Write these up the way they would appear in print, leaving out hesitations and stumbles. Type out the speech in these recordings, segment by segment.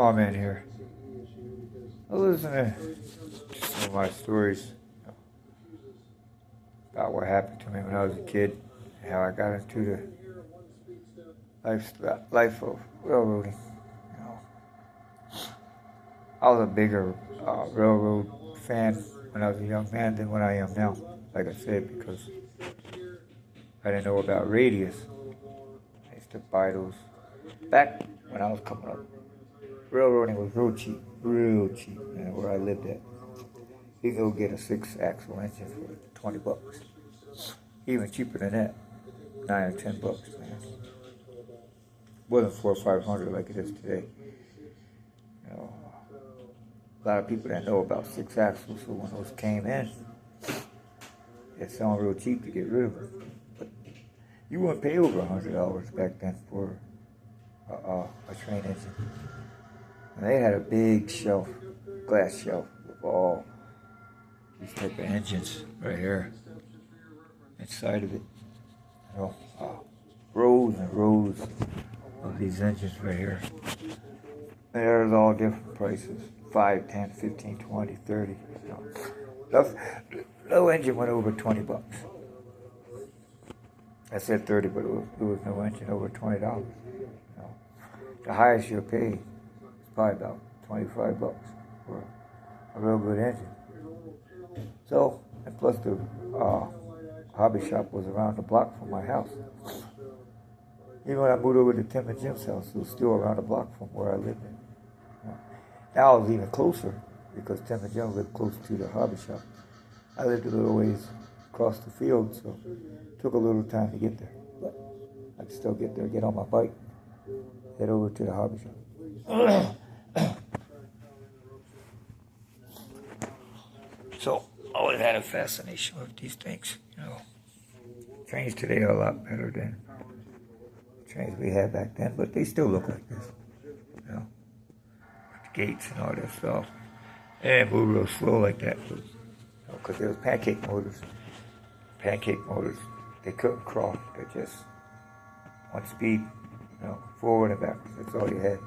Oh man, here. I listen to some of my stories about what happened to me when I was a kid, and how I got into the life of railroading. You know, I was a bigger railroad fan when I was a young man than what I am now. Like I said, because I didn't know about radius. I used to buy those back when I was coming up. Railroading was real cheap, man, where I lived at. You can go get a 6-axle engine for $20. Even cheaper than that, $9 or $10, man. Wasn't 400 or 500 like it is today. You know, a lot of people that know about 6-axles, so when those came in, it sounded real cheap to get rid of them. But you wouldn't pay over $100 back then for a train engine. And they had a big shelf, glass shelf, with all these type of engines right here inside of it. You know, rows and rows of these engines right here. And there's all different prices, 5, 10, 15, 20, 30. You know. No engine went over $20. I said 30, but there was no engine over $20. You know. The highest you'll pay is probably about $25 for a real good engine. So, and plus the hobby shop was around the block from my house. Even when I moved over to Tim and Jim's house, it was still around the block from where I lived in. Now it was even closer because Tim and Jim lived close to the hobby shop. I lived a little ways across the field, so it took a little time to get there. But I could still get there, get on my bike, head over to the hobby shop. So I always had a fascination with these things, you know. Trains today are a lot better than the trains we had back then, but they still look like this, you know. Gates and all that stuff. They didn't move real slow like that, because there was pancake motors. Pancake motors, they couldn't cross. They're just one speed, you know, forward and backwards. That's all you had.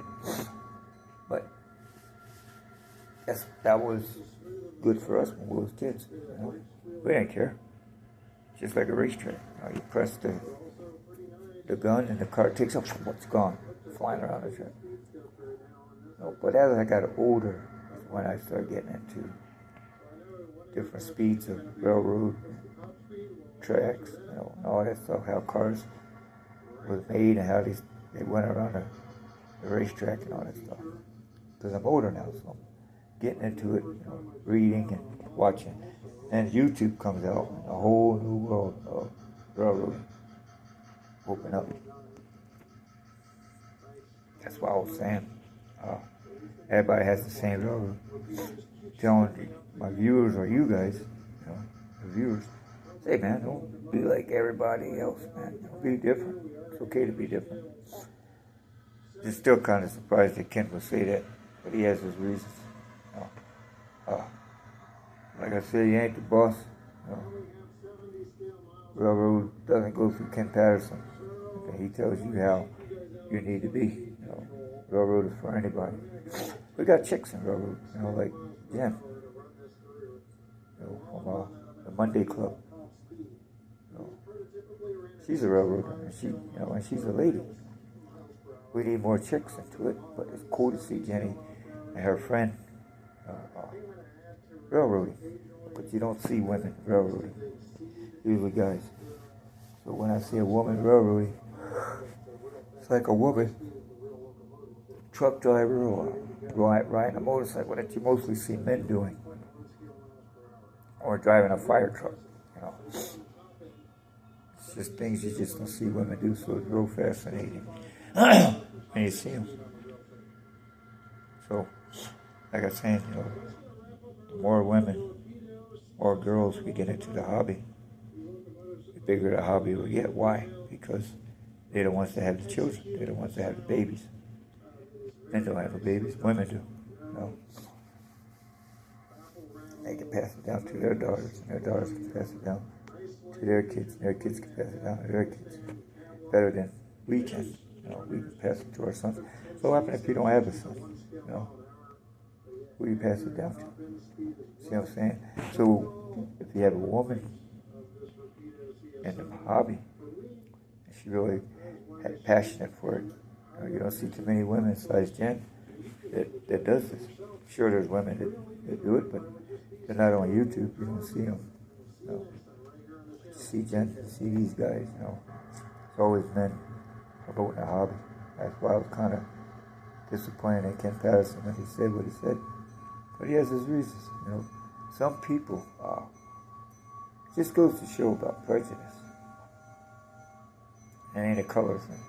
But that was good for us when we was kids. You know? We didn't care. Just like a racetrack. You know, you press the gun and the car takes off. It's gone, flying around the track. But as I got older, when I started getting into different speeds of railroad tracks, you know, and all that stuff, how cars were made and how they went around the racetrack and all that stuff. Because I'm older now, so I'm getting into it, you know, reading and watching. And YouTube comes out, and a whole new world of railroading open up. That's what I was saying. Everybody has the same railroad. Telling my viewers or you guys, you know, the viewers, say, man, don't be like everybody else, man. Don't be different. It's okay to be different. Just still kind of surprised that Kent would say that, but he has his reasons. You know. Like I said, he ain't the boss. You know. Railroad doesn't go through Ken Patterson. Okay? He tells you how you need to be. You know. Railroad is for anybody. We got chicks in railroad, you know, like Jen, you know, from the Monday Club. You know, she's a railroader, and and she's a lady. We need more chicks into it, but it's cool to see Jenny and her friend railroading. But you don't see women railroading, usually guys. So when I see a woman railroading, it's like a woman truck driver or riding a motorcycle that you mostly see men doing, or driving a fire truck, you know. It's just things you just don't see women do, so it's real fascinating when you see them. So, like I was saying, you know, the more women, more girls we get into the hobby, the bigger the hobby will get. Why? Because they're the ones that have the children. They're the ones that have the babies. Men don't have the babies. Women do. You know? They can pass it down to their daughters, and their daughters can pass it down to their kids, and their kids can pass it down to their kids. Better than we can. You know, we can pass it to our sons. So what happens if you don't have a son? you know, who you pass it down to. See what I'm saying? So if you have a woman in the hobby, and she really passionate for it, you don't see too many women besides Jen that does this. Sure, there's women that do it, but they're not on YouTube. You don't see them. You know, see Jen, see these guys. You know, it's always men promoting a hobby. That's why I was kind of disappointed in Ken Patterson when he said what he said. But he has his reasons. You know, some people just goes to show about prejudice. It ain't a color thing.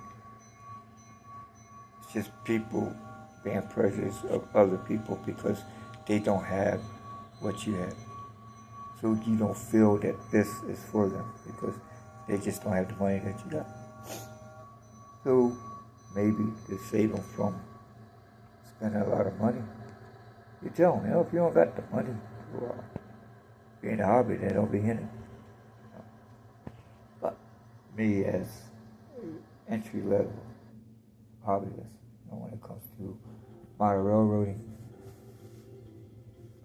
It's just people being prejudiced of other people because they don't have what you have. So you don't feel that this is for them because they just don't have the money that you got. So maybe to save them from spending a lot of money, you tell them, if you don't got the money to be in a hobby, then don't be in it. But me as entry level hobbyist, when it comes to model railroading,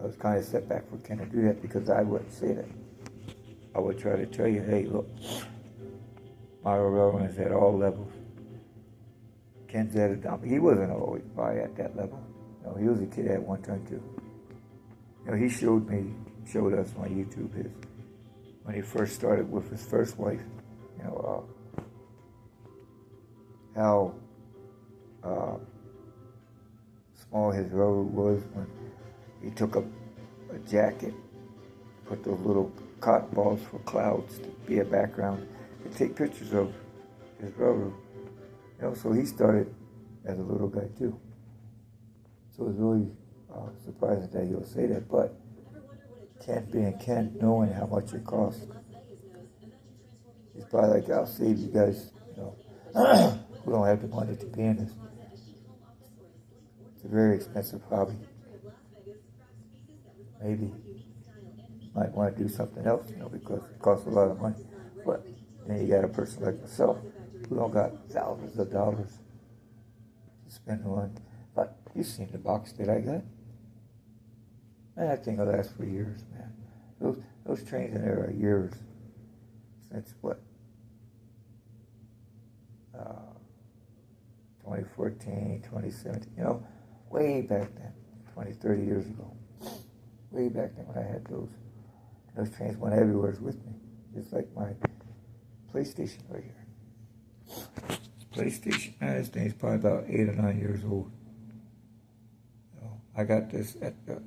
I was kind of set back for Ken to do that because I wouldn't say that. I would try to tell you, hey, look, model railroading is at all levels. Ken's at it. He wasn't always probably at that level. He was a kid at one time too. He showed us on YouTube when he first started with his first wife. How small his railroad was when he took a jacket, put those little cotton balls for clouds to be a background, and take pictures of his railroad. So he started as a little guy too. So it's really surprising that he'll say that, but Ken being Ken, knowing how much it costs, he's probably like, I'll save you guys, who don't have the money to be in this. It's a very expensive hobby. Maybe you might want to do something else, because it costs a lot of money. But then you got a person like myself who don't got thousands of dollars to spend on. But you've seen the box that I got. Man, that thing will last for years, man. Those trains in there are years. Since what? 2014, 2017, way back then, 20, 30 years ago. Way back then when I had those. Those trains went everywhere with me. Just like my PlayStation right here. PlayStation, this thing's probably about 8 or 9 years old. I got this at the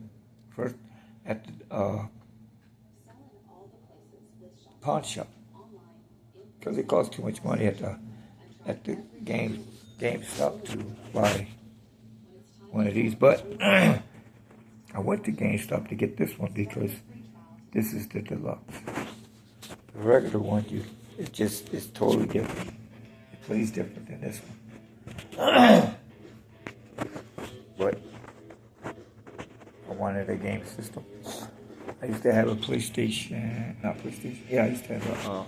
pawn shop because it cost too much money at the GameStop to buy one of these. But I went to GameStop to get this one because this is the deluxe. The regular one, it's totally different. It plays different than this one. But I wanted a game system. I used to have a PlayStation, I used to have a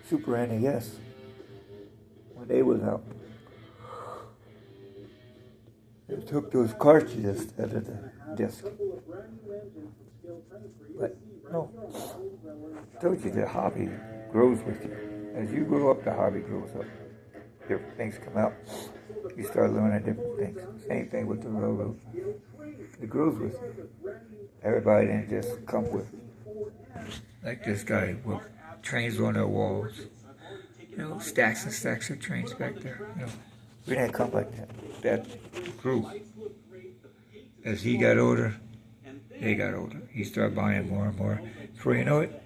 Super NES when they was out. They took those cartridges out of the disc. But no, I told you the hobby grows with you. As you grow up, the hobby grows up. Different things come out. You start learning different things. Same thing with the railroad. It grows with you. Everybody didn't just come with, like this guy with trains on their walls. Stacks and stacks of trains back there. We didn't come like that. That grew. As he got older, they got older. He started buying more and more. Before you know it,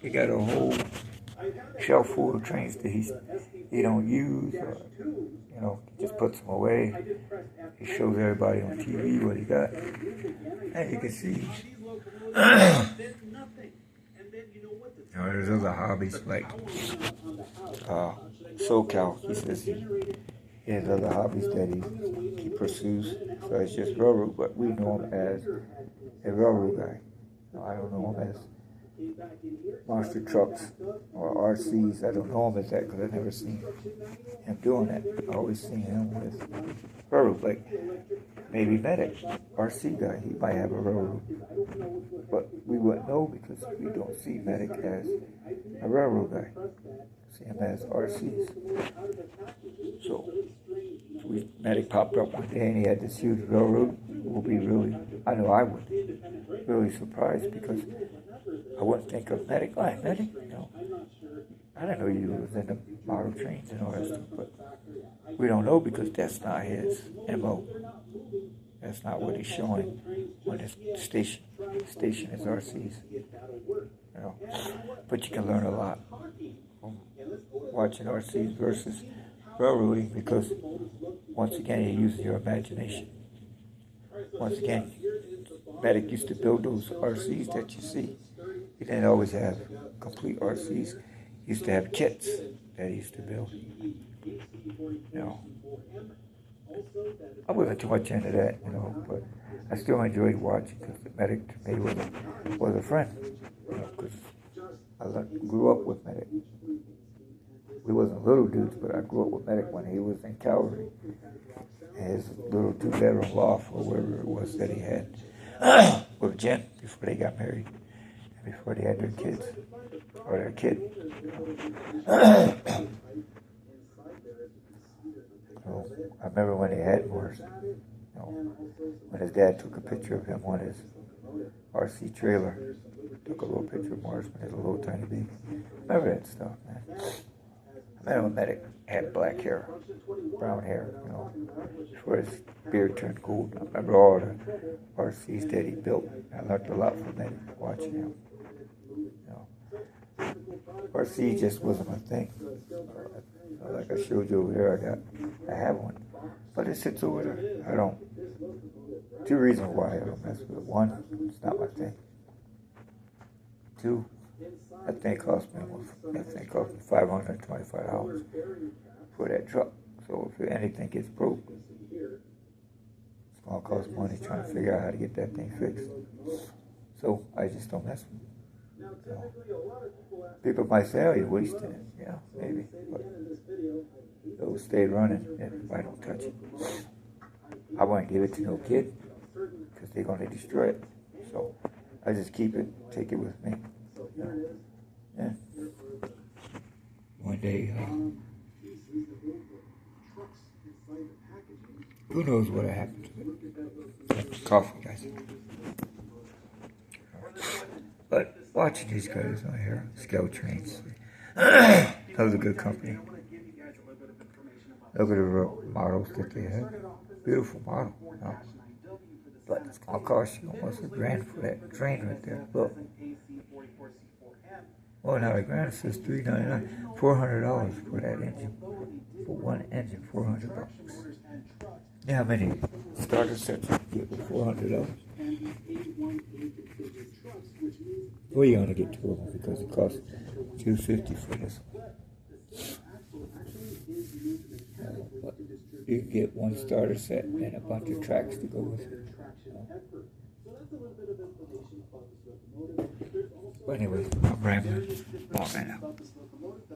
he got a whole shelf full of trains that he don't use, or just puts them away. He shows everybody on TV what he got, and you can see. There's other hobbies like SoCal. He says he has other hobbies that he pursues. So it's just railroad, but we know him as a railroad guy. I don't know him as monster trucks or RCs. I don't know him as that because I've never seen him doing that. I always seen him with railroad. Like maybe Medic, RC guy, he might have a railroad. But we wouldn't know because we don't see Medic as a railroad guy. See him as RCs. So Medic popped up one day and he had this huge railroad. We'll be really, I know I would, really surprised because I wouldn't think of Medic. Oh, Medic? No. I didn't know you was in the model trains and all that stuff, but we don't know because that's not his MO. That's not what he's showing on his station. The station is RCs. You know. But you can learn a lot from watching RCs versus railroading because once again you're using your imagination. Once again, Medic used to build those RCs that you see. He didn't always have complete RCs. He used to have kits that he used to build. You know, I wasn't too much into that, you know, but I still enjoyed watching because the Medic to me was a friend. You know, because I grew up with Medic. We wasn't little dudes, but I grew up with Medic when he was in cavalry. His little 2-bedroom loft or wherever it was that he had with Jen before they got married and before they had their kids or their kid. So I remember when they had Morris, you know, when his dad took a picture of him on his RC trailer, took a little picture of Morris when he was a little tiny baby. Remember that stuff, man. I remember when Medic had black hair, brown hair, you know, before his beard turned gold. I remember all the RCs that he built. I learned a lot from Medic watching him. You know, RC just wasn't my thing. Like I showed you over here, I have one, but it sits over there. I don't. 2 reasons why I don't mess with it. 1, it's not my thing. 2, that thing cost me $525 for that truck. So if anything gets broke, it's gonna cost money trying to figure out how to get that thing fixed. So I just don't mess with it. You know, people might say, "Oh, you're wasting it." Yeah, maybe, but those stay running if I don't touch it. I won't give it to no kid because they're gonna destroy it. So I just keep it, take it with me. You know? Yeah. One day, who knows what happened to it? Coffee, guys. But watching these guys on here, Scout Trains, that was a good company. Look at the models that they have. Beautiful model. You know? But it's going to cost you almost $1,000 for that train right there. Look. Well, not $1,000, it says $399. $400 for that engine. For one engine, $400. You know how many starter sets you can get with $400? Well, you're going to get 2 of them because it costs $250 for this one. But you can get 1 starter set and a bunch of tracks to go with it. But anyway, I'm rambling. Oh, man.